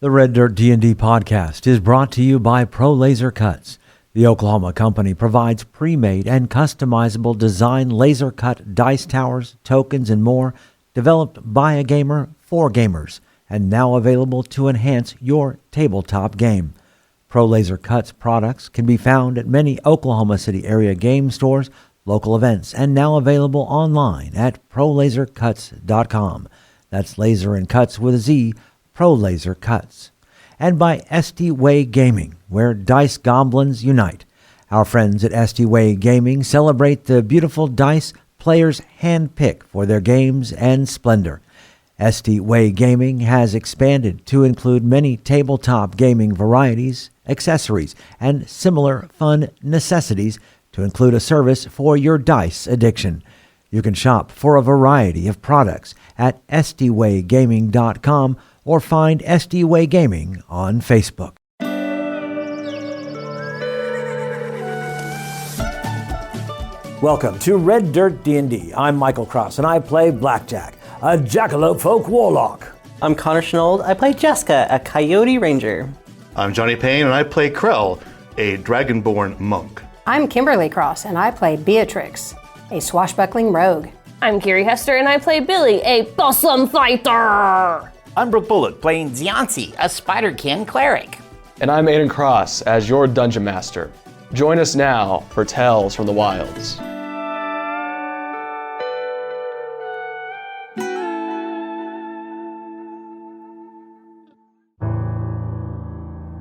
The Red Dirt D&D podcast is brought to you by Pro Laser Cuts. The Oklahoma company provides pre-made and customizable design laser cut dice towers, tokens, and more, developed by a gamer for gamers, and now available to enhance your tabletop game. Pro Laser Cuts products can be found at many Oklahoma City area game stores, local events, and now available online at prolasercuts.com. That's laser and cuts with a Z, Pro Laser Cuts. And by SD Way Gaming, where dice goblins unite. Our friends at SD Way Gaming celebrate the beautiful dice players handpick for their games and splendor. SD Way Gaming has expanded to include many tabletop gaming varieties, accessories, and similar fun necessities to include a service for your dice addiction. You can shop for a variety of products at sdwaygaming.com or find SD Way Gaming on Facebook. Welcome to Red Dirt D&D. I'm Michael Cross, and I play Blackjack, a jackalope folk warlock. I'm Connor Shenold. I play Jaska, a coyote ranger. I'm Johnny Payne, and I play Krell, a dragonborn monk. I'm Kimberly Cross, and I play Beatrix, a swashbuckling rogue. I'm Kiri Hester, and I play Billy, a possum fighter. I'm Brooke Bullock, playing Ziansi, a Spiderkin cleric. And I'm Aiden Cross as your Dungeon Master. Join us now for Tales from the Wilds.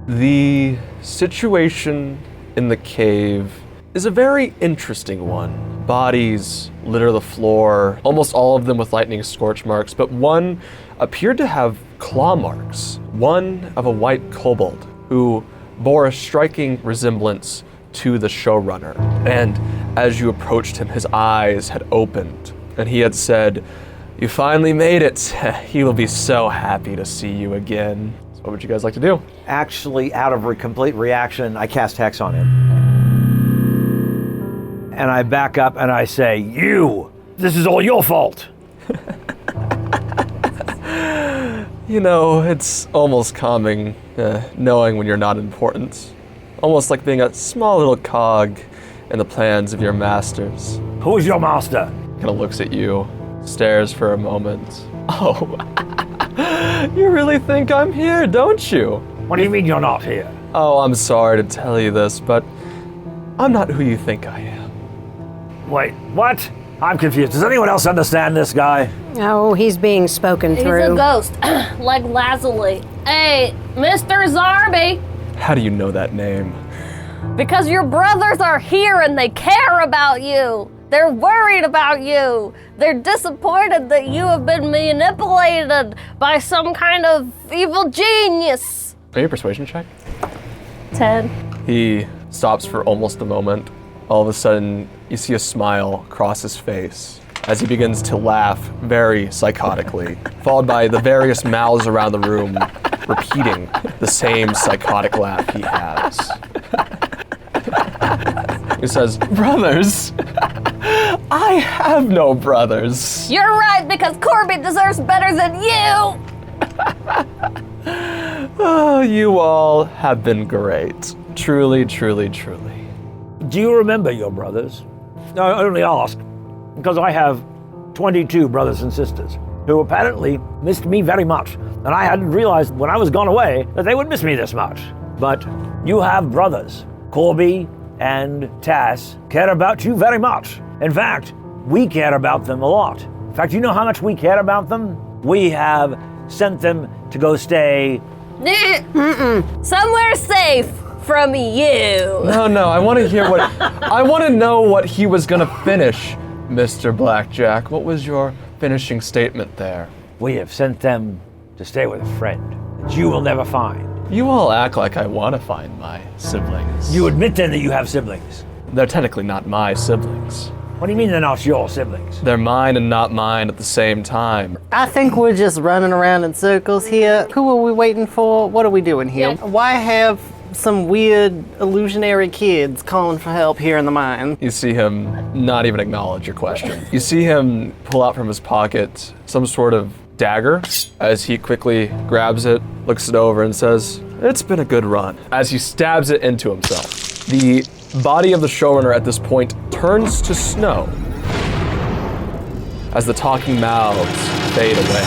The situation in the cave is a very interesting one. Bodies litter the floor, almost all of them with lightning scorch marks, but one appeared to have claw marks. One of a white kobold who bore a striking resemblance to the showrunner. And as you approached him, his eyes had opened and he had said, "You finally made it. He will be so happy to see you again." So what would you guys like to do? Actually, out of complete reaction, I cast Hex on him. And I back up and I say, "You! This is all your fault!" You know, it's almost calming knowing when you're not important. Almost like being a small little cog in the plans of your masters. Who's your master? Kind of looks at you, stares for a moment. Oh, you really think I'm here, don't you? What do you mean you're not here? Oh, I'm sorry to tell you this, but I'm not who you think I am. Wait, what? I'm confused. Does anyone else understand this guy? Oh, he's being spoken through. He's a ghost, like Lazuli. Hey, Mr. Zarby, How do you know that name? because your brothers are here and they care about you. They're worried about you. They're disappointed that you have been manipulated by some kind of evil genius. Maybe a persuasion check? 10. He stops for almost a moment. All of a sudden, you see a smile cross his face as he begins to laugh very psychotically, followed by the various mouths around the room repeating the same psychotic laugh he has. He says, "Brothers? I have no brothers." You're right, because Corby deserves better than you. Oh, you all have been great. Truly, truly, truly. Do you remember your brothers? I only ask because I have 22 brothers and sisters who apparently missed me very much. And I hadn't realized when I was gone away that they would miss me this much. But you have brothers. Corby and Tass care about you very much. In fact, we care about them a lot. In fact, you know how much we care about them? We have sent them to go stay Somewhere safe from you. No, I want to hear what, I want to know what he was going to finish, Mr. Blackjack. What was your finishing statement there? We have sent them to stay with a friend that you will never find. You all act like I want to find my siblings. You admit then that you have siblings. They're technically not my siblings. What do you mean they're not your siblings? They're mine and not mine at the same time. I think we're just running around in circles here. Who are we waiting for? What are we doing here? Yeah. Why have some weird illusionary kids calling for help here in the mine? You see him not even acknowledge your question. You see him pull out from his pocket some sort of dagger as he quickly grabs it, looks it over, and says, "It's been a good run," as he stabs it into himself. The body of the showrunner at this point turns to snow as the talking mouths fade away.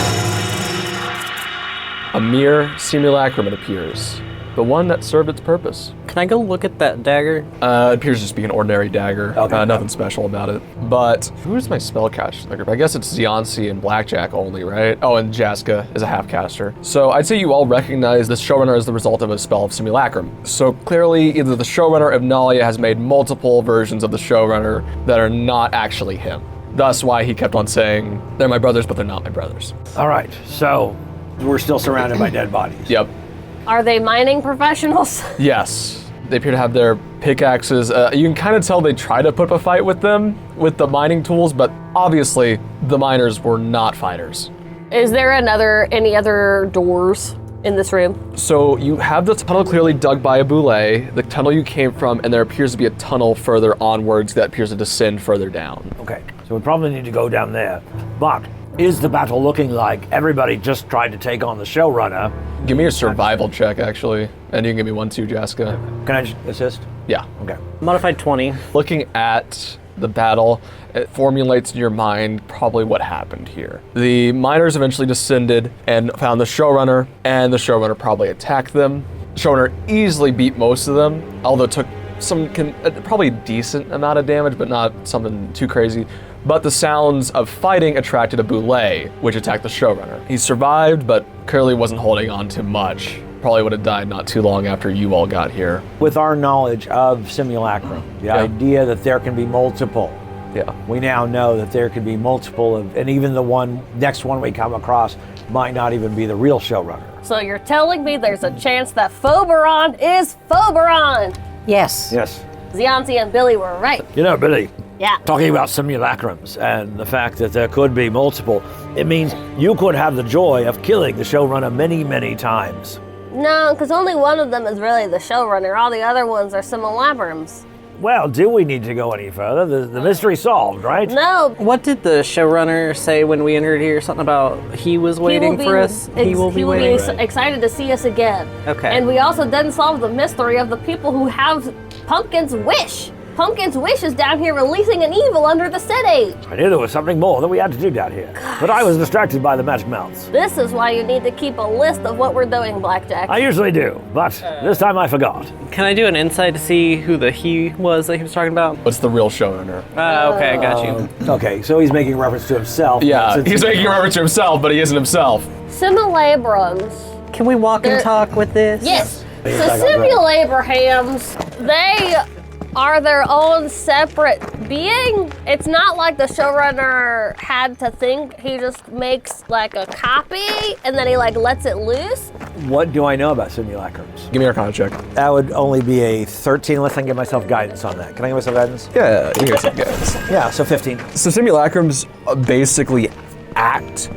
A mere simulacrum, it appears, but one that served its purpose. Can I go look at that dagger? It appears to just be an ordinary dagger. Nothing special about it. But who's my spellcaster in the group? I guess it's Ziansi and Blackjack only, right? Oh, and Jaska is a half-caster. So I'd say you all recognize the showrunner as the result of a spell of simulacrum. So clearly, either the showrunner of Nalia has made multiple versions of the showrunner that are not actually him. Thus why he kept on saying, they're my brothers, but they're not my brothers. All right, so we're still surrounded by dead bodies. Yep. Are they mining professionals? Yes. They appear to have their pickaxes. You can kind of tell they try to put up a fight with them with the mining tools, but obviously the miners were not fighters. Is there any other doors in this room? So you have the tunnel clearly dug by a boule, the tunnel you came from, and there appears to be a tunnel further onwards that appears to descend further down. Okay, so we probably need to go down there. But is the battle looking like everybody just tried to take on the showrunner? Give me a survival check, actually. And you can give me one too, Jaska. Can I just assist? Yeah. Okay. Modified 20. Looking at the battle, it formulates in your mind probably what happened here. The miners eventually descended and found the showrunner, and the showrunner probably attacked them. The showrunner easily beat most of them, although it took probably a decent amount of damage, but not something too crazy. But the sounds of fighting attracted a boule, which attacked the showrunner. He survived, but clearly wasn't holding on to much. Probably would have died not too long after you all got here. With our knowledge of simulacrum, the idea that there can be multiple, we now know that there could be multiple, and even the next one we come across might not even be the real showrunner. So you're telling me there's a chance that Phoberon is Phoberon? Yes. Yes. Zianti and Billy were right. You know, Billy, Yeah. talking about simulacrums and the fact that there could be multiple, it means you could have the joy of killing the showrunner many, many times. No, because only one of them is really the showrunner. All the other ones are simulacrims. Well, do we need to go any further? The mystery's solved, right? No. What did the showrunner say when we entered here? Something about he was waiting for us? He will be waiting? Excited to see us again. Okay. And we also didn't solve the mystery of the people who have Pumpkin's wish. Pumpkin's wish is down here releasing an evil under the city. I knew there was something more that we had to do down here. But I was distracted by the magic mouths. This is why you need to keep a list of what we're doing, Blackjack. I usually do, but this time I forgot. Can I do an insight to see who the he was that he was talking about? What's the real showrunner? Okay, I got you. Okay, so he's making reference to himself. Yeah, Since he's making a reference to himself, but he isn't himself. Simulabrums. Can we walk and talk with this? Yes. So Simulabrahams, they are their own separate being. It's not like the showrunner had to think. He just makes like a copy and then he like lets it loose. What do I know about simulacrums? Give me your Arcana check. That would only be a 13 unless I can give myself guidance on that. Can I give myself guidance? Yeah, you get some guys. Yeah, so 15. So simulacrums basically act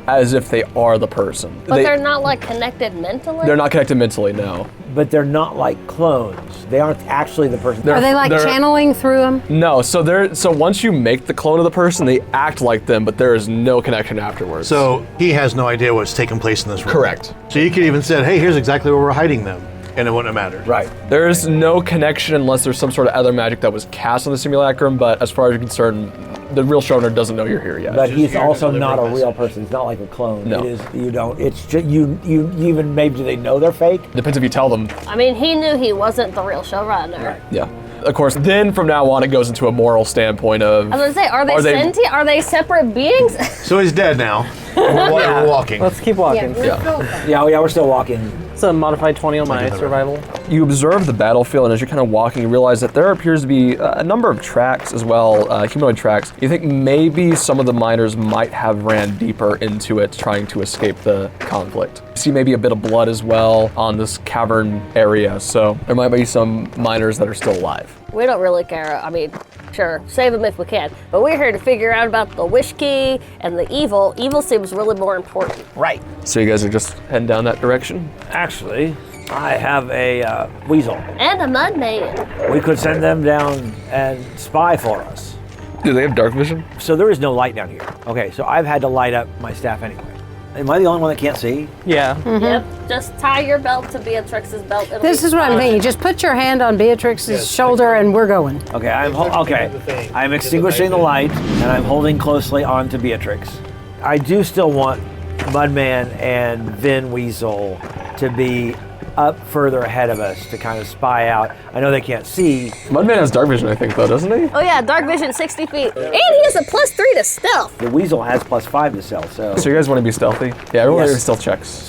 as if they are the person. But they're not like connected mentally? They're not connected mentally, no. But they're not like clones. They aren't actually the person. Are they like channeling through them? No, so once you make the clone of the person, they act like them, but there is no connection afterwards. So he has no idea what's taking place in this room. Correct. So you could even say, hey, here's exactly where we're hiding them, and it wouldn't have mattered. Right. There is no connection unless there's some sort of other magic that was cast on the simulacrum, but as far as you're concerned, the real showrunner doesn't know you're here yet. But he's here to also deliver not a a real message. person. He's not like a clone. No. It is, you don't, it's just, you even, maybe do they know they're fake? Depends if you tell them. I mean, he knew he wasn't the real showrunner. Right. Yeah. Of course, then from now on, it goes into a moral standpoint of... I was gonna say, are they sentient? Are they separate beings? So he's dead now. We're walking. Let's keep walking. Yeah, we're still walking. It's a modified 20 on my survival. You observe the battlefield, and as you're kind of walking, you realize that there appears to be a number of tracks as well, humanoid tracks. You think maybe some of the miners might have ran deeper into it, trying to escape the conflict. You see maybe a bit of blood as well on this cavern area, so there might be some miners that are still alive. We don't really care. I mean, sure, save them if we can. But we're here to figure out about the wish key and the evil. Evil seems really more important. Right. So you guys are just heading down that direction? Actually, I have a weasel. And a mud man. We could send them down and spy for us. Do they have dark vision? So there is no light down here. Okay, so I've had to light up my staff anyway. Am I the only one that can't see? Yeah. Yep. Just tie your belt to Beatrix's belt. It'll This be is what I'm fine. thinking. Just put your hand on Beatrix's shoulder and we're going. Okay, I'm extinguishing the light and I'm holding closely onto Beatrix. I do still want Mudman and Vin Weasel to be up further ahead of us to kind of spy out. I know they can't see. Mudman has dark vision, I think, though, doesn't he? Oh yeah, dark vision 60 feet. And he has a +3 to stealth. The Weasel has +5 to stealth, so. So you guys want to be stealthy? Yeah, everyone Yes. your stealth checks.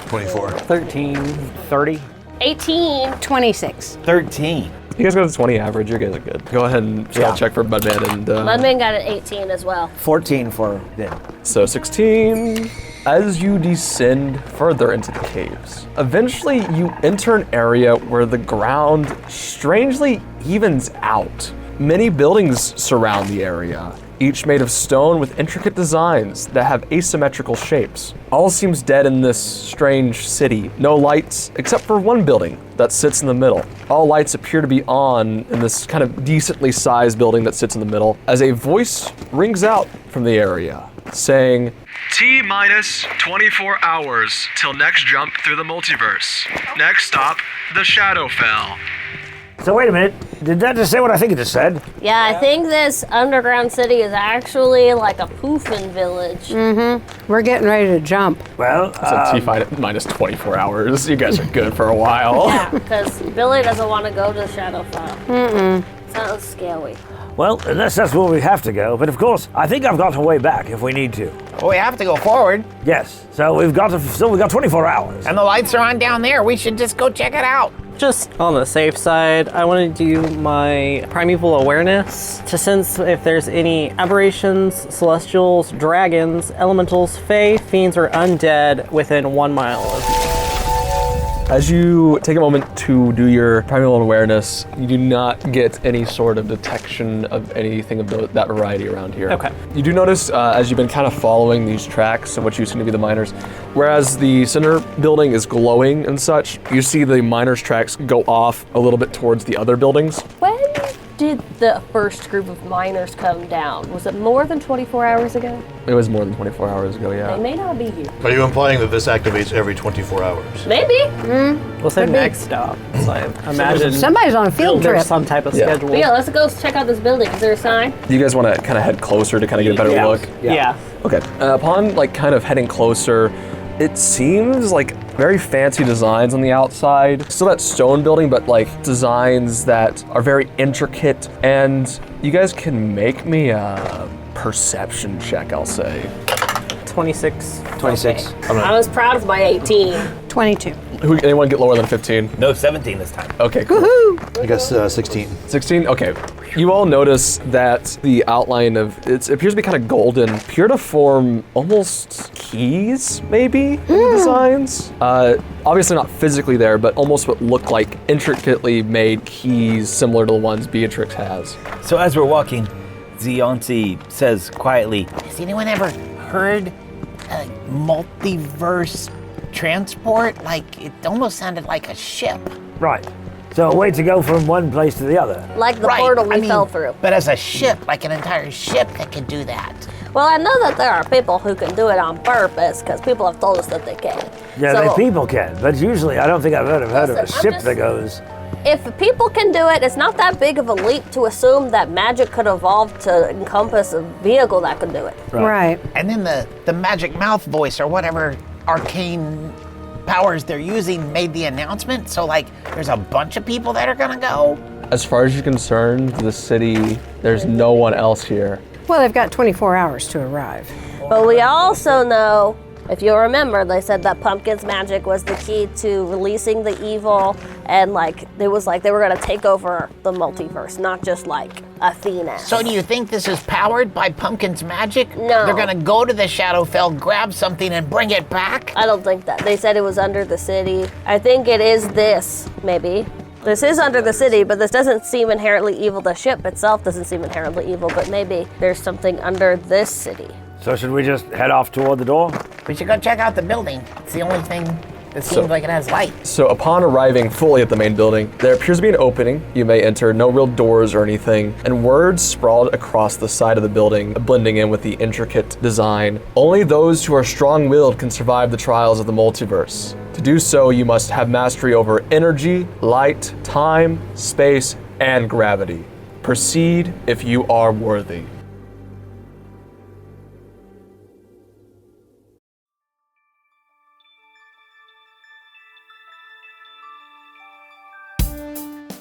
24. 13. 30? 18. 26. 13. You guys got a 20 average. You guys are good. Go ahead and stealth check for Mudman and. Mudman got an 18 as well. 14 for Vin. So 16. As you descend further into the caves, eventually you enter an area where the ground strangely evens out. Many buildings surround the area, each made of stone with intricate designs that have asymmetrical shapes. All seems dead in this strange city. No lights, except for one building that sits in the middle. All lights appear to be on in this kind of decently sized building that sits in the middle, as a voice rings out from the area, saying, T-minus 24 hours till next jump through the multiverse. Next stop, the Shadowfell. So wait a minute, did that just say what I think it just said? Yeah, I think this underground city is actually like a poofin village. We're getting ready to jump. Well, so T minus 24 hours. You guys are good for a while. Yeah, because Billy doesn't want to go to Shadowfell. Sounds scary. well, unless that's where we have to go. But of course, I think I've got a way back if we need to. Well, we have to go forward. Yes, so we've got 24 hours. And the lights are on down there. We should just go check it out. Just on the safe side, I want to do my primeval awareness to sense if there's any aberrations, celestials, dragons, elementals, fae, fiends, or undead within 1 mile of me. As you take a moment to do your primeval awareness, you do not get any sort of detection of anything of that variety around here. Okay. You do notice, as you've been kind of following these tracks and what you seem to be the miners, whereas the center building is glowing and such, you see the miners' tracks go off a little bit towards the other buildings. When did the first group of miners come down? Was it more than 24 hours ago? It was more than 24 hours ago, They yeah. may not be here. Are you implying that this activates every 24 hours? Maybe. We'll say next stop. So I imagine Somebody's on a field there's trip. some type of Yeah. schedule. But yeah, let's go check out this building. Is there a sign? You guys want to kind of head closer to kind of get a better Yeah. look? Yeah. Okay. Upon like kind of heading closer, it seems like very fancy designs on the outside. Still that stone building, but like designs that are very intricate. And you guys can make me a perception check, I'll say. 26. 26. I was proud of my 18. 22. Anyone get lower than 15? No, 17 this time. Okay, cool. I guess 16. 16? Okay. You all notice that the outline of it appears to be kind of golden, appear to form almost keys, maybe, in the designs. Obviously not physically there, but almost what look like intricately made keys similar to the ones Beatrix has. So as we're walking, Zionti says quietly, Has anyone ever heard multiverse transport? Like, it almost sounded like a ship. Right. So a way to go from one place to the other. Like the Right, portal we I mean, fell through. But as a ship, like an entire ship that could do that. Well, I know that there are people who can do it on purpose because people have told us that they can. Yeah, So, people can, but usually I don't think I've heard of a Listen, I'm ship just- that goes. if people can do it, it's not that big of a leap to assume that magic could evolve to encompass a vehicle that could do it. Right. And then the magic mouth voice or whatever arcane powers they're using made the announcement. So, like, there's a bunch of people that are gonna go. As far as you're concerned, the city, there's no one else here. Well, they've got 24 hours to arrive. But we also know, if you'll remember, they said that Pumpkin's magic was the key to releasing the evil, and like it was like they were gonna take over the multiverse, not just like Athenus. So do you think this is powered by Pumpkin's magic? No. They're gonna go to the Shadowfell, grab something, and bring it back? I don't think that. They said it was under the city. I think it is this, maybe. This is under the city, but this doesn't seem inherently evil. The ship itself doesn't seem inherently evil, but maybe there's something under this city. So should we just head off toward the door? We should go check out the building. It's the only thing It seems like it has light. So upon arriving fully at the main building, there appears to be an opening. You may enter, no real doors or anything, and words sprawled across the side of the building, blending in with the intricate design. Only those who are strong-willed can survive the trials of the multiverse. To do so, you must have mastery over energy, light, time, space, and gravity. Proceed if you are worthy.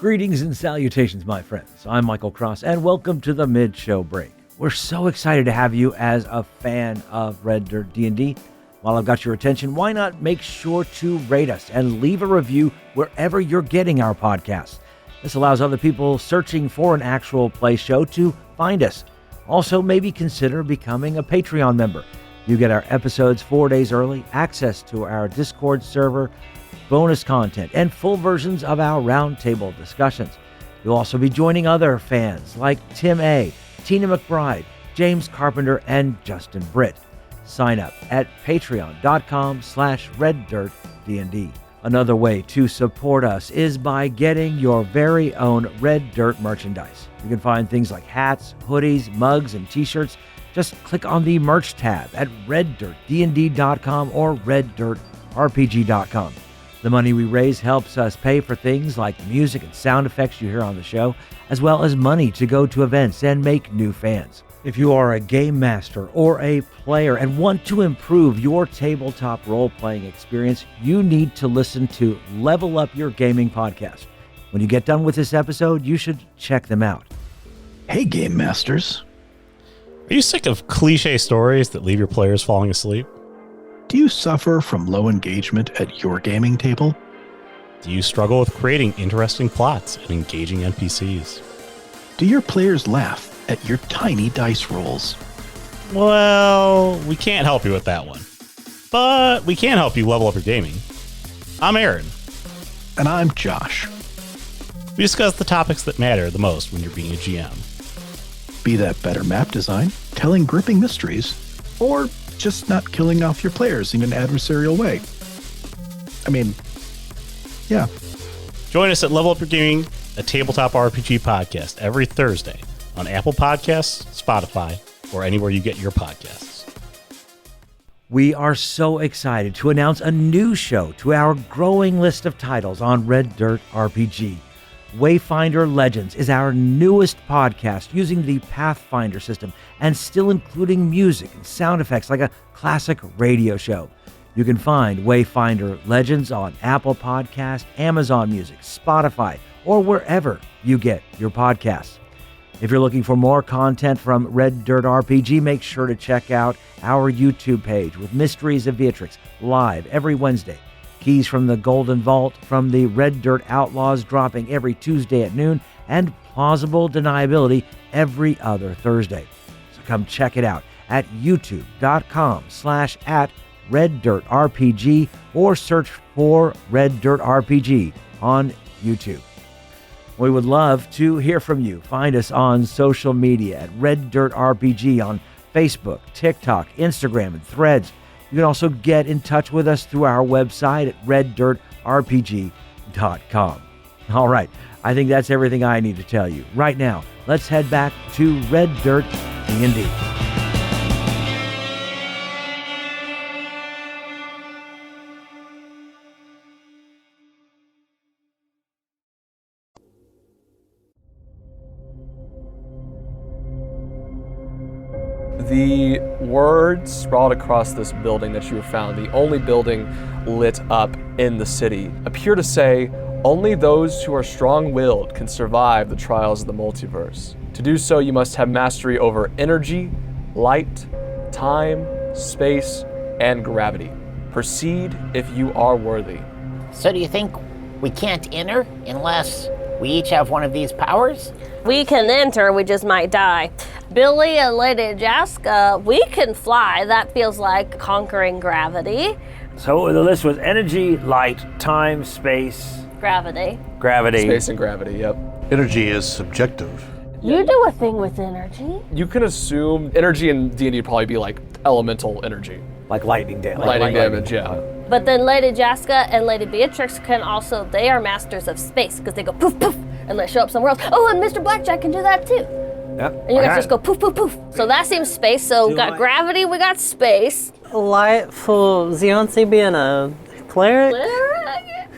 Greetings and salutations, my friends. I'm Michael Cross, and welcome to the mid-show break. We're so excited to have you as a fan of Red Dirt D&D. While I've got your attention, why not make sure to rate us and leave a review wherever you're getting our podcasts. This allows other people searching for an actual play show to find us. Also, maybe consider becoming a Patreon member. You get our episodes 4 days early, access to our Discord server, bonus content, and full versions of our roundtable discussions. You'll also be joining other fans like Tim A., Tina McBride, James Carpenter, and Justin Britt. Sign up at patreon.com/RedDirtDnD. Another way to support us is by getting your very own Red Dirt merchandise. You can find things like hats, hoodies, mugs, and t-shirts. Just click on the merch tab at RedDirtDnD.com or RedDirtRPG.com. The money we raise helps us pay for things like the music and sound effects you hear on the show, as well as money to go to events and make new fans. If you are a game master or a player and want to improve your tabletop role-playing experience, you need to listen to Level Up Your Gaming podcast. When you get done with this episode, you should check them out. Hey, Game Masters. Are you sick of cliche stories that leave your players falling asleep? Do you suffer from low engagement at your gaming table? Do you struggle with creating interesting plots and engaging NPCs? Do your players laugh at your tiny dice rolls? Well, we can't help you with that one. But we can help you level up your gaming. I'm Aaron. And I'm Josh. We discuss the topics that matter the most when you're being a GM. Be that better map design, telling gripping mysteries, or just not killing off your players in an adversarial way. I mean, yeah. Join us at Level Up Your Gaming, a tabletop RPG podcast, every Thursday on Apple Podcasts, Spotify, or anywhere you get your podcasts. We are so excited to announce a new show to our growing list of titles on Red Dirt RPG. Wayfinder Legends is our newest podcast using the Pathfinder system and still including music and sound effects like a classic radio show. You can find Wayfinder Legends on Apple Podcasts, Amazon Music, Spotify, or wherever you get your podcasts. If you're looking for more content from Red Dirt RPG, make sure to check out our YouTube page with Mysteries of Beatrix live every Wednesday. Keys from the Golden Vault from the Red Dirt Outlaws dropping every Tuesday at noon, and Plausible Deniability every other Thursday. So come check it out at youtube.com/@RedDirtRPG or search for Red Dirt RPG on YouTube. We would love to hear from you. Find us on social media at Red Dirt RPG on Facebook, TikTok, Instagram, and Threads. You can also get in touch with us through our website at reddirtrpg.com. All right, I think that's everything I need to tell you. Right now, let's head back to Red Dirt D&D. The words sprawled across this building that you have found, the only building lit up in the city, appear to say, only those who are strong-willed can survive the trials of the multiverse. To do so, you must have mastery over energy, light, time, space, and gravity. Proceed if you are worthy. So do you think we can't enter unless we each have one of these powers? We can enter, we just might die. Billy and Lady Jaska, we can fly. That feels like conquering gravity. So the list was energy, light, time, space, Gravity. Space and gravity, yep. Energy is subjective. You do a thing with energy. You can assume energy in D&D would probably be like elemental energy. like lightning damage. Lightning damage, yeah. But then Lady Jaska and Lady Beatrix can also, they are masters of space because they go poof, poof, and they show up somewhere else. Oh, and Mr. Blackjack can do that too. Yep. And you guys just go poof, poof, poof. So that seems space. So we got gravity, we got space. Light for Xionsi being a cleric?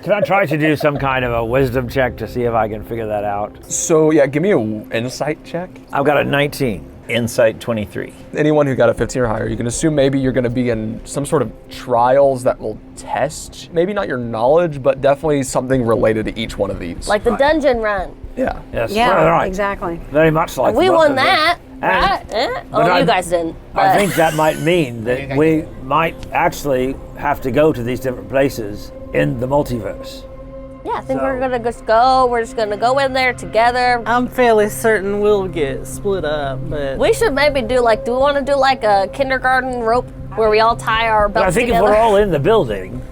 Can I try to do some kind of a wisdom check to see if I can figure that out? So yeah, give me an insight check. I've got a 19. Insight 23. Anyone who got a 15 or higher, you can assume maybe you're going to be in some sort of trials that will test, maybe not your knowledge, but definitely something related to each one of these. Like the dungeon run. Yeah. Yes. Yeah, right. exactly. Very much like We both won of them. that, right? Oh, you guys didn't. I think that might mean that we might actually have to go to these different places in the multiverse. Yeah, I think we're gonna just go. We're just gonna go in there together. I'm fairly certain we'll get split up, but We should maybe do we want to do like a kindergarten rope where we all tie our belts But I think together? if we're all in the building,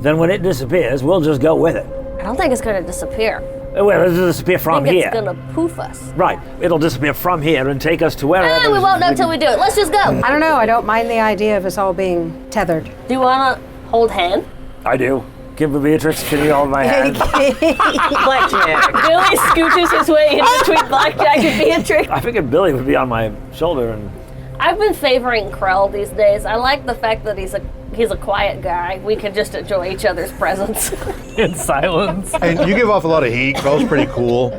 then when it disappears, we'll just go with it. I don't think it's gonna disappear. Well, it'll disappear I from think here. it's gonna poof us. Right. It'll disappear from here and take us to wherever. We won't know until we do it. Let's just go. I don't know. I don't mind the idea of us all being tethered. Do you wanna hold hand? I do. Give me Beatrix, can you hold my hand? Blackjack. Billy scooches his way in between Blackjack and Beatrix. I figured Billy would be on my shoulder and I've been favoring Krell these days. I like the fact that he's a quiet guy. We can just enjoy each other's presence. In silence. And you give off a lot of heat. Crow's pretty cool.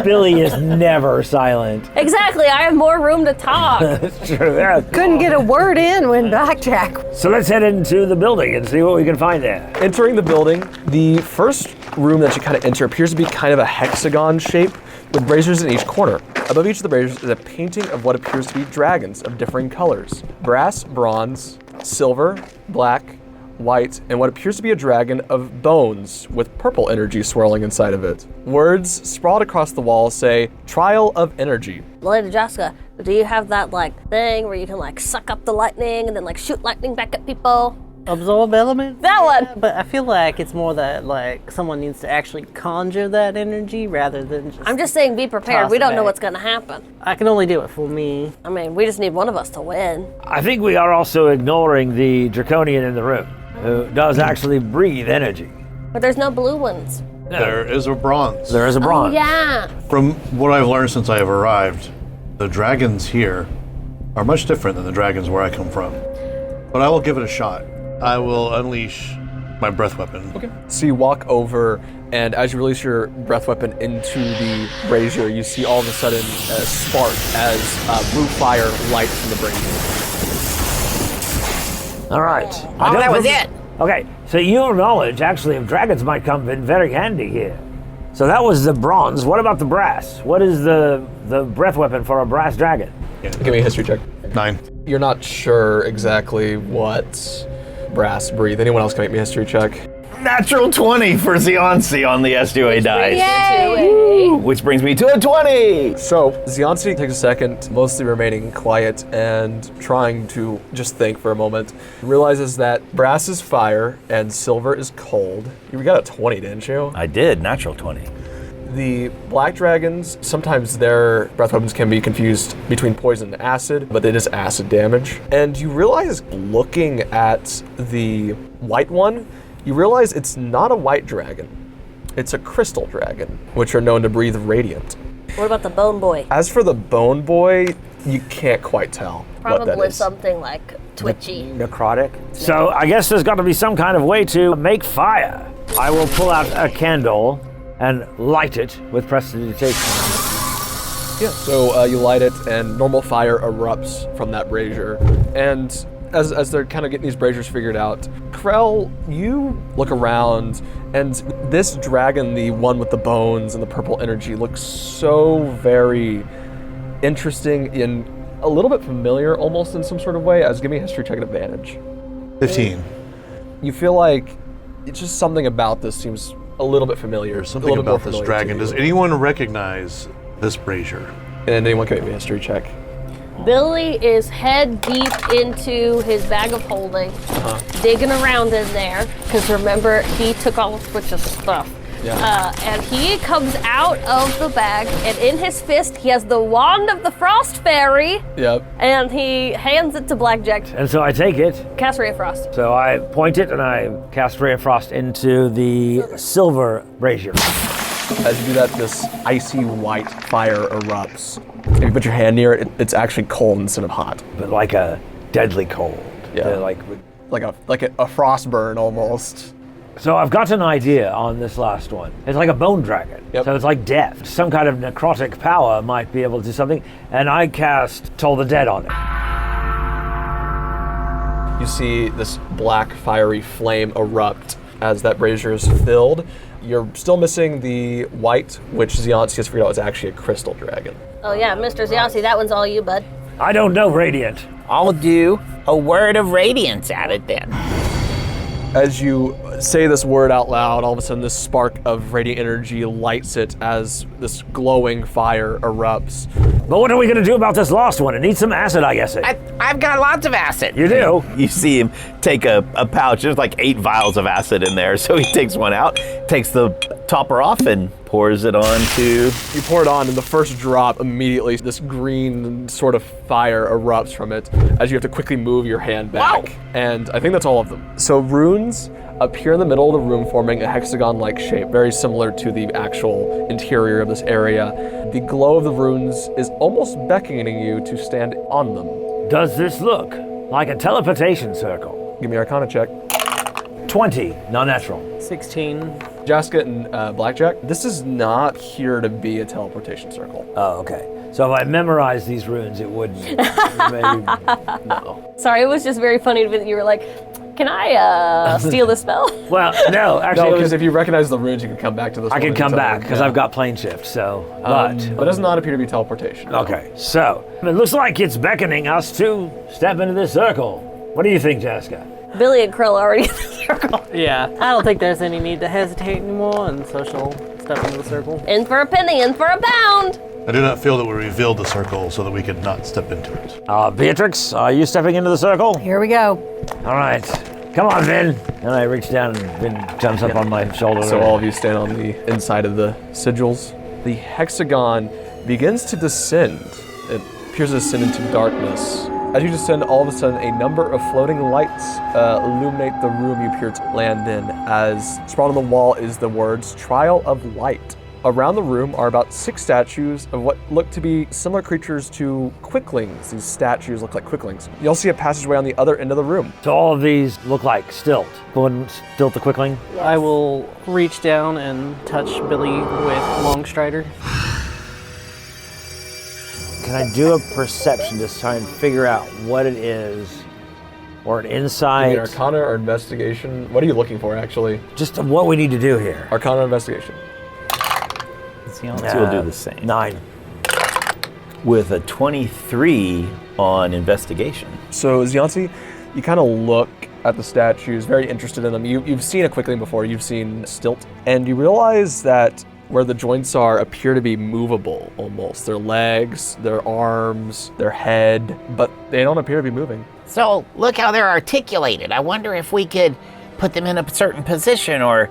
Billy is never silent. Exactly. I have more room to talk. That's true. Yeah. Couldn't get a word in when Blackjack. So let's head into the building and see what we can find there. Entering the building, the first room that you kind of enter appears to be kind of a hexagon shape with braziers in each corner. Above each of the braziers is a painting of what appears to be dragons of differing colors. Brass, bronze, silver, black, white, and what appears to be a dragon of bones with purple energy swirling inside of it. Words sprawled across the wall say, Trial of Energy. Lady Jaska, do you have that thing where you can suck up the lightning and then shoot lightning back at people? Absorb element? That one! But I feel like it's more that someone needs to actually conjure that energy rather than just... I'm just saying be prepared. Toss We it don't know back. what's gonna happen. I can only do it for me. I mean, we just need one of us to win. I think we are also ignoring the draconian in the room, who does actually breathe energy. But there's no blue ones. There is a bronze. There is a bronze. Oh, yeah. From what I've learned since I have arrived, the dragons here are much different than the dragons where I come from. But I will give it a shot. I will unleash my breath weapon. Okay. So you walk over, and as you release your breath weapon into the brazier, you see all of a sudden a spark as blue fire lights from the brazier. All right. Oh, that was it. Okay, so your knowledge actually of dragons might come in very handy here. So that was the bronze. What about the brass? What is the breath weapon for a brass dragon? Yeah. Give me a history check. 9. You're not sure exactly what brass breathe. Anyone else can make me a history check? Natural 20 for Xionsi on the S2A dice. Yay! Which brings me to a 20! So, Xionsi takes a second, mostly remaining quiet and trying to just think for a moment. Realizes that brass is fire and silver is cold. You got a 20, didn't you? I did, natural 20. The black dragons, sometimes their breath weapons can be confused between poison and acid, but it is acid damage. And you realize, looking at the white one, you realize it's not a white dragon. It's a crystal dragon, which are known to breathe radiant. What about the bone boy? As for the bone boy, you can't quite tell what that Probably is. something twitchy. Necrotic. So I guess there's got to be some kind of way to make fire. I will pull out a candle and light it with prestidigitation. Yeah. So you light it, and normal fire erupts from that brazier. And as they're kind of getting these braziers figured out, Krell, you look around, and this dragon, the one with the bones and the purple energy, looks so very interesting and a little bit familiar, almost in some sort of way. Give me a history check at advantage. 15. You feel like it's just something about this seems a little bit familiar. There's something about this dragon. Does anyone recognize this brazier? And anyone can make me a history check. Billy is head deep into his bag of holding, digging around in there, because remember, he took all of Twitch's stuff. And he comes out of the bag, and in his fist, he has the wand of the Frost Fairy. Yep. And he hands it to Blackjack. And so I take it. Cast Ray of Frost. So I point it and I cast Ray of Frost into the silver brazier. As you do that, this icy white fire erupts. If you put your hand near it, it's actually cold instead of hot. But like a deadly cold. Yeah. Like a frost burn almost. So I've got an idea on this last one. It's like a bone dragon. Yep. So it's like death. Some kind of necrotic power might be able to do something. And I cast Toll the Dead on it. You see this black fiery flame erupt as that brazier is filled. You're still missing the white, which Ziansi has figured out is actually a crystal dragon. Oh yeah, Mr. Ziansi, that one's all you, bud. I don't know Radiant. I'll do a word of radiance at it then. As you say this word out loud, all of a sudden this spark of radiant energy lights it as this glowing fire erupts. But what are we going to do about this last one? It needs some acid, I guess. I've got lots of acid. You do? You see him take a pouch. There's like 8 vials of acid in there. So he takes one out, takes the topper off, and pours it onto... You pour it on, and the first drop, immediately this green sort of fire erupts from it as you have to quickly move your hand back. Wow. And I think that's all of them. So runes appear in the middle of the room, forming a hexagon-like shape, very similar to the actual interior of this area. The glow of the runes is almost beckoning you to stand on them. Does this look like a teleportation circle? Give me an Arcana check. 20, non-natural. 16. Jaska and Blackjack, this is not here to be a teleportation circle. Oh, okay. So if I memorize these runes, it wouldn't. Maybe, no. Sorry, it was just very funny that you were like, can I steal the spell? Well, no, actually. No, because if you recognize the runes, you can come back to this I one can come back, anytime. because I've got plane shift, so. But it does not appear to be teleportation. No. Okay, so it looks like it's beckoning us to step into this circle. What do you think, Jaska? Billy and Krill are already in the circle. Yeah, I don't think there's any need to hesitate anymore, and so she'll step into the circle. In for a penny, in for a pound. I do not feel that we revealed the circle so that we could not step into it. Beatrix, are you stepping into the circle? Here we go. All right. Come on, Vin. And I reach down and Vin jumps up on my shoulder. So all of you stand on the inside of the sigils. The hexagon begins to descend. It appears to descend into darkness. As you descend, all of a sudden, a number of floating lights illuminate the room you appear to land in. As sprawled on the wall is the words, Trial of Light. Around the room are about 6 statues of what look to be similar creatures to quicklings. These statues look like quicklings. You also see a passageway on the other end of the room. So all of these look like stilt. Go ahead and stilt the quickling. I will reach down and touch Billy with Longstrider. Can I do a perception to try and figure out what it is? Or an insight? Arcana or investigation? What are you looking for, actually? Just what we need to do here. Arcana or investigation? We'll do the same. 9. With a 23 on investigation. So, Ziansi, you kind of look at the statues, very interested in them. You've seen a quickling before, you've seen stilt, and you realize that where the joints are appear to be movable almost. Their legs, their arms, their head, but they don't appear to be moving. So look how they're articulated. I wonder if we could put them in a certain position or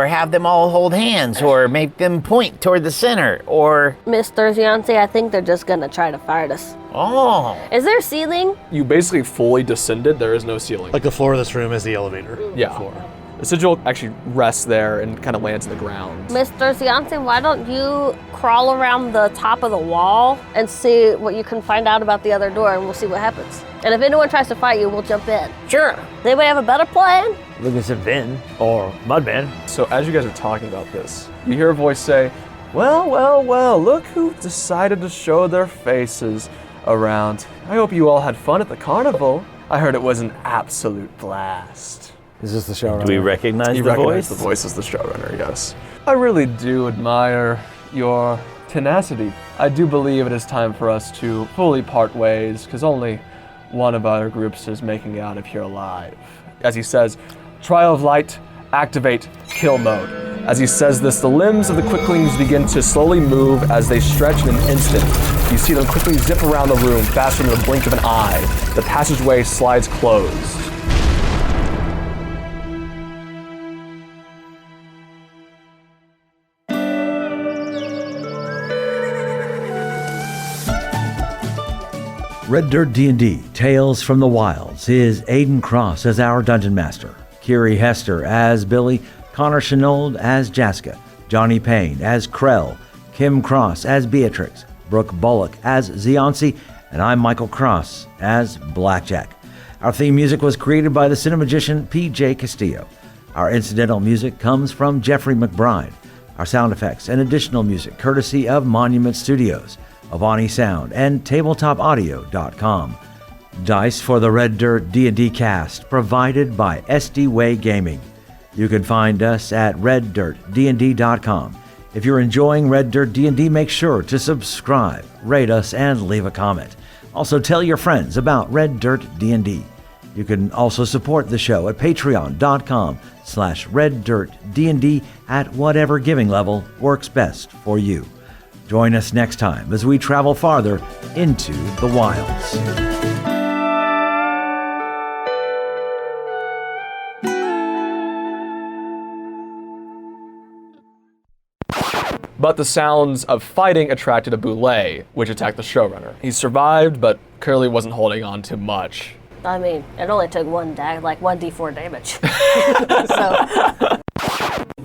have them all hold hands or make them point toward the center or... Mr. Ziansi, I think they're just gonna try to fight us. Oh. Is there ceiling? You basically fully descended, there is no ceiling. Like the floor of this room is the elevator. Yeah. Floor. The sigil actually rests there and kind of lands in the ground. Mr. Ziansi, why don't you crawl around the top of the wall and see what you can find out about the other door, and we'll see what happens. And if anyone tries to fight you, we'll jump in. Sure. Does anybody have a better plan? Lucas and Vin, or Mudman. So as you guys are talking about this, you hear a voice say, well, look who decided to show their faces around. I hope you all had fun at the carnival. I heard it was an absolute blast. Is this the showrunner? Do we recognize You the recognize voice? the voice as the showrunner, yes. I really do admire your tenacity. I do believe it is time for us to fully part ways, because only one of our groups is making it out of here alive. As he says, Trial of Light, activate kill mode. As he says this, the limbs of the quicklings begin to slowly move as they stretch in an instant. You see them quickly zip around the room faster than the blink of an eye. The passageway slides closed. Red Dirt D&D Tales from the Wilds is Aiden Cross as our Dungeon Master, Kiri Hester as Billy, Connor Shenold as Jaska, Johnny Payne as Krell, Kim Cross as Beatrix, Brooke Bullock as Zionsi, and I'm Michael Cross as Blackjack. Our theme music was created by the cinemagician P.J. Castillo. Our incidental music comes from Jeffrey McBride. Our sound effects and additional music courtesy of Monument Studios, Avani Sound, and TabletopAudio.com. Dice for the Red Dirt D&D cast provided by SD Way Gaming. You can find us at reddirtdnd.com. If you're enjoying Red Dirt D&D, make sure to subscribe, rate us, and leave a comment. Also, tell your friends about Red Dirt D&D. You can also support the show at patreon.com/reddirtdnd at whatever giving level works best for you. Join us next time as we travel farther into the wilds. But the sounds of fighting attracted a Boulay, which attacked the showrunner. He survived, but clearly wasn't holding on to much. I mean, it only took one d4 damage. So.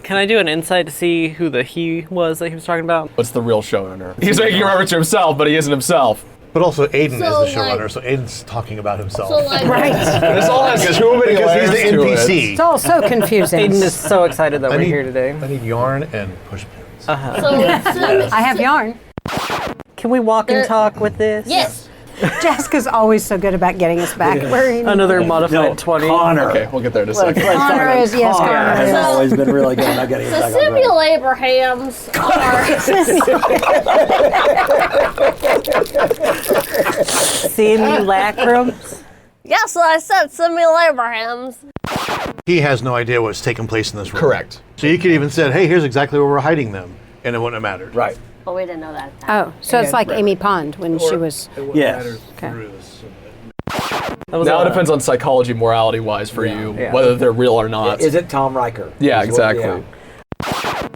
Can I do an insight to see who the he was that he was talking about? What's the real showrunner? He's making a reference to himself, but he isn't himself. But also, Aiden is So, the showrunner, so Aiden's talking about himself. Right. This all has too many Because he's layers the to NPC. It's all so confusing. Aiden is so excited that we're here today. I need yarn and push pins. So, I have yarn. Can we walk and talk with this? yes. Jessica's always so good about getting us back where he Another modified 20. Connor. Okay, we'll get there in a second. Connor is, yes, Connor has is. always been really good about getting us So back on track. Samuel Abrahams are... Simulacrums? Yes, I said Samuel Abrahams. He has no idea what's taking place in this room. Correct. So you could even said, hey, here's exactly where we're hiding them, and it wouldn't have mattered. Right. But we didn't know that. Oh, so it's like Amy Pond when she was... Yes. Okay. Now it depends on psychology, morality-wise for you, whether they're real or not. Is it Tom Riker? Yeah, Is what- exactly.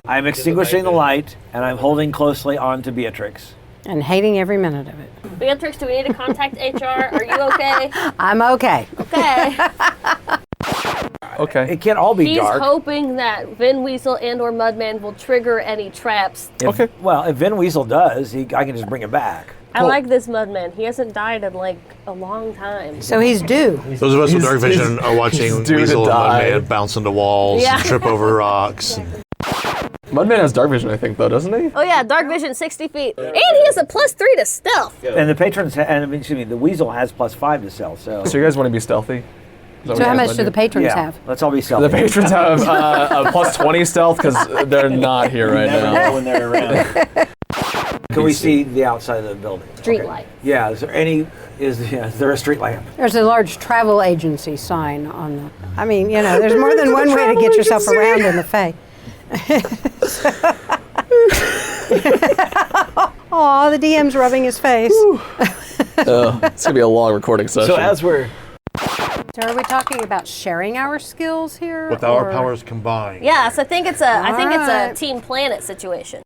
I'm extinguishing the light, and I'm holding closely on to Beatrix. And hating every minute of it. Beatrix, do we need to contact HR? Are you okay? I'm okay. Okay. Okay. It can't all be He's dark. hoping that Vin Weasel and or Mudman will trigger any traps. Well, if Vin Weasel does, I can just bring it back. I like this Mudman. He hasn't died in like a long time. So he's due. Those of us with dark vision are watching due to Weasel and die. Mudman bounce into walls and trip over rocks. Mudman has dark vision, I think, though, doesn't he? Oh yeah, dark vision 60 feet. And he has a +3 to stealth. And the patrons, the Weasel has +5 to sell. So So you guys want to be stealthy? So how much do the patrons have? Let's all be stealthy. The patrons have a +20 stealth because they're not here right Never know now. when they're around. Can we see the outside of the building? Street light. Yeah. Is there a street lamp? There's a large travel agency sign on the... I mean, there's more than one way to get yourself around in the Fae. Aw, the DM's rubbing his face. It's going to be a long recording session. So as we're... So are we talking about sharing our skills here? With our powers combined. Yes, I think it's a Alright. Team Planet situation.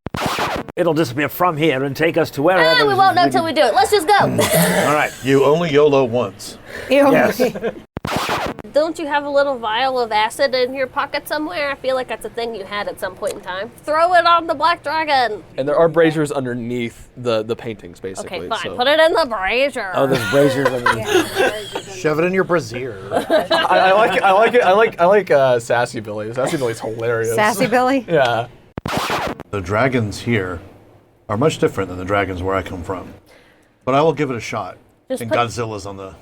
It'll disappear from here and take us to wherever. We won't know until we do it. Let's just go. All right. You only YOLO once. Yes. Don't you have a little vial of acid in your pocket somewhere? I feel like that's a thing you had at some point in time. Throw it on the black dragon. And there are braziers underneath the paintings, basically. Okay, fine. So. Put it in the brazier. Oh, there's braziers underneath. Shove it in your brassiere. I like it. I like Sassy Billy. Sassy Billy's hilarious. Sassy Billy? Yeah. The dragons here are much different than the dragons where I come from. But I will give it a shot. Just And put- Godzilla's on the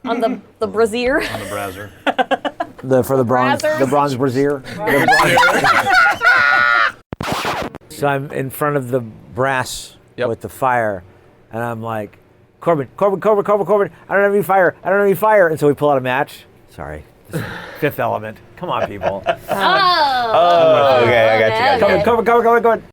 On the brazier. browser. For the bronze, Brazzers. the bronze brazier. So I'm in front of the brass with the fire, and I'm like, Corbin, I don't have any fire. And so we pull out a match. Sorry, Fifth Element. Come on, people. Okay, I got you. Corbin.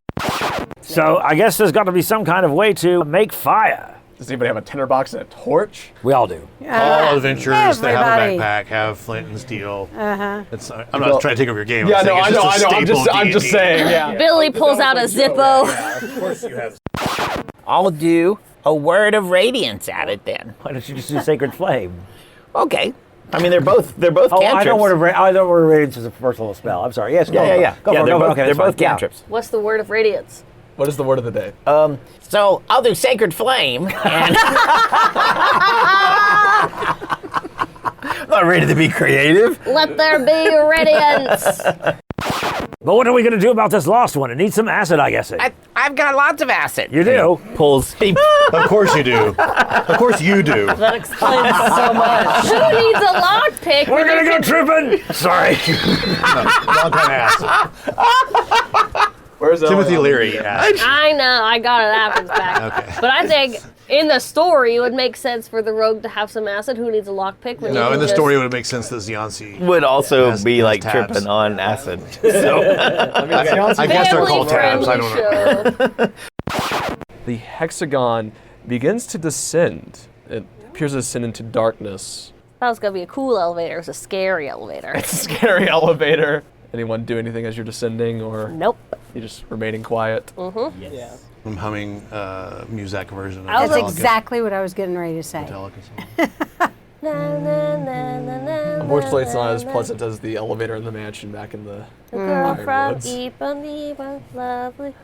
So I guess there's got to be some kind of way to make fire. Does anybody have a tinderbox and a torch? We all do. All adventurers that have a everybody. backpack have flint and steel. Uh-huh. I'm not trying to take over your game. Yeah, I'm no, saying I it's know. just a staple of I'm just D&D. saying. Yeah. Billy pulls out a Zippo. Of course you have. I'll do a word of radiance at it then. Why don't you just do Sacred Flame? Okay. I mean, they're both Oh, cantrips. I know word of radiance is a first level spell. I'm sorry. Yes, go. Yeah. Go for it, they're go for it. both, Okay, they're that's both fine. Yeah. cantrips. What's the word of radiance? What is the word of the day? So I'll do Sacred Flame, and I'm not ready to be creative. Let there be radiance. But what are we going to do about this lost one? It needs some acid, I guess. I've got lots of acid. You do? Pulls. Of course you do. Of course you do. That explains so much. Who needs a lockpick? We're going to go tripping! Sorry. Wrong kind of acid. Where's Timothy Eliana? Leary acid. I know, I got it after the fact. Okay. But I think in the story it would make sense for the rogue to have some acid. Who needs a lockpick? when you No, can in the just- story it would make sense that Ziansi Would also has- be has like tabs. tripping on acid. So I guess they're called tabs. I Family don't know. show. The hexagon begins to descend. It appears to descend into darkness. That was gonna be a cool elevator. It was a scary elevator. It's a scary elevator. Anyone do anything as you're descending, or Nope. you just remaining quiet? I'm humming Muzak version of That's Metallica. exactly what I was getting ready to say. Metallica song. Na, na, na, na, na, Unfortunately, it's not as na, pleasant as the elevator in the mansion back in the. The girl from Woods. Ipanema, lovely.